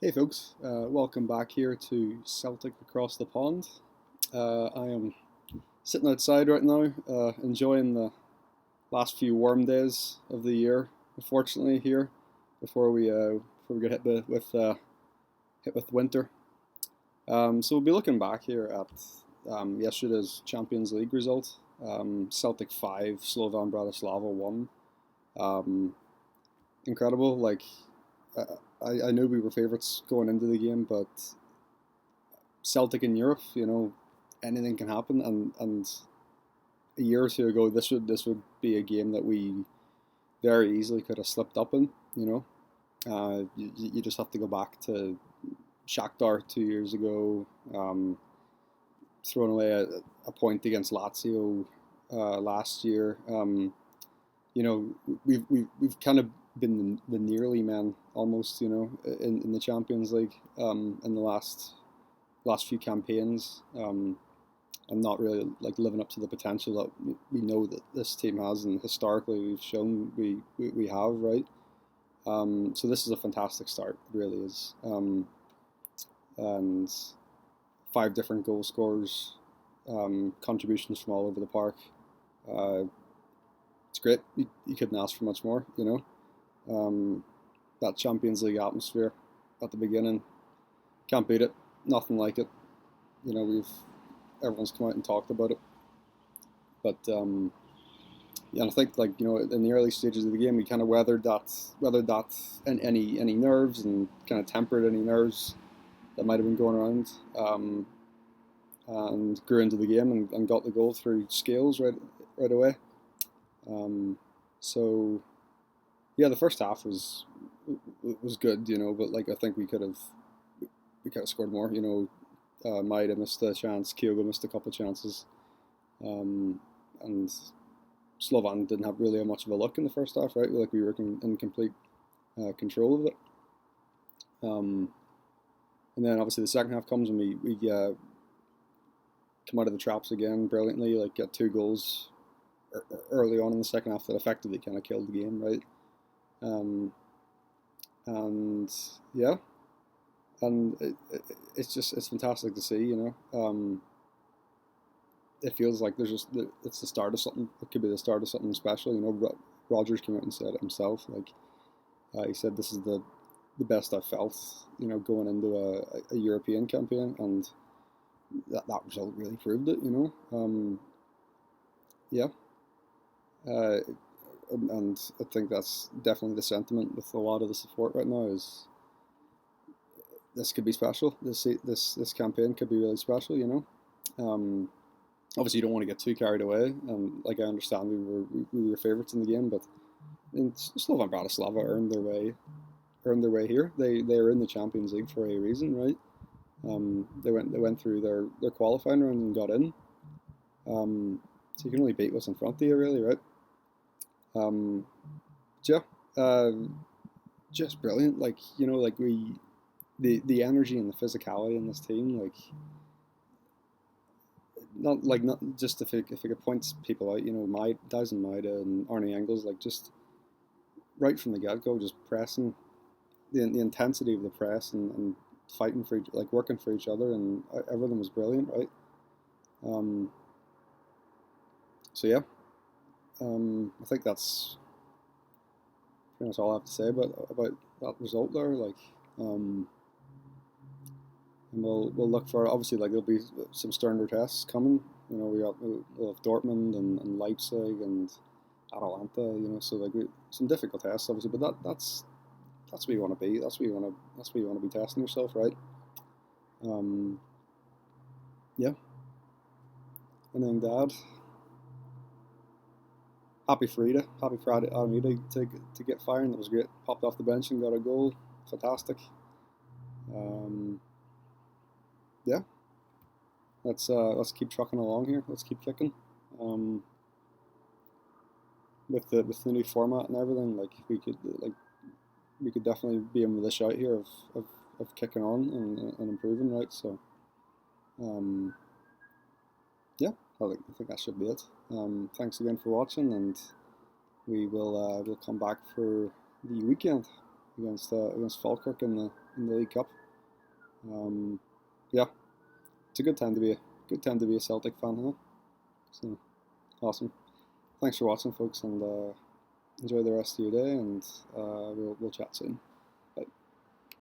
Hey folks, welcome back here to Celtic across the pond. I am sitting outside right now, enjoying the last few warm days of the year. Unfortunately, here before we get hit with winter. So we'll be looking back here at yesterday's Champions League result. Celtic 5, Slovan Bratislava 1. Um, Incredible. Uh, I knew we were favourites going into the game, but Celtic in Europe, anything can happen. And a year or two ago, this would be a game that we very easily could have slipped up in. You just have to go back to Shakhtar 2 years ago, throwing away a point against Lazio last year. We've kind of been the nearly men almost, in the Champions League in the last few campaigns, and not really like living up to the potential that we know that this team has, and historically we've shown we have, right. So this is a fantastic start, it really is, and five different goal scorers, contributions from all over the park. Uh, it's great. You couldn't ask for much more, that Champions League atmosphere at the beginning, can't beat it. Nothing like it. We've everyone's come out and talked about it, but yeah, and I think, in the early stages of the game, we kind of weathered that and any nerves, and kind of tempered any nerves that might have been going around, and grew into the game, and got the goal through scales right away. So yeah, the first half was good, but I think we could have scored more. Maida missed a chance, Kyogo missed a couple of chances, and Slovan didn't have really much of a look in the first half, right? Like, we were in complete control of it. And then obviously the second half comes, and we come out of the traps again brilliantly. Like, get two goals early on in the second half that effectively kind of killed the game, right? And yeah, and it's fantastic to see. It feels like it's the start of something. It could be the start of something special. Rogers came out and said it himself. Like, he said, this is the best I've felt. Going into a European campaign, and that result really proved it. Yeah. Uh, and I think that's definitely the sentiment with a lot of the support right now. Is this could be special. This campaign could be really special. Obviously, you don't want to get too carried away. Like, I understand we were favourites in the game, but Slovan Bratislava earned their way here. They are in the Champions League for a reason, right? They went through their qualifying round and got in. So you can only beat what's in front of you, really, right? Um, yeah, uh, just brilliant. The energy and the physicality in this team, not just if it could point people out, my Dyson Maida and Arnie Engels, just right from the get go, just pressing, the intensity of the press, and fighting for working for each other, and everything was brilliant, right? Um, so yeah, I think that's pretty much all I have to say about that result there. Um, and we'll look for, obviously, there'll be some sterner tests coming. We'll have Dortmund and Leipzig and Atalanta. So some difficult tests, obviously, but that's where you want to be. That's where you want to be testing yourself, right? Um, yeah. And then Dad, happy Frida, happy Friday Alameda to get firing. That was great. Popped off the bench and got a goal. Fantastic. Um, yeah. Let's keep trucking along here. Let's keep kicking. Um, with the new format and everything, we could definitely be in with a shout here of kicking on and improving, right? So, um, yeah, I think that should be it. Thanks again for watching, and we'll come back for the weekend. against Falkirk in the League Cup. Yeah, it's a good time to be a Celtic fan, huh? So awesome. Thanks for watching, folks, and enjoy the rest of your day, and we'll chat soon.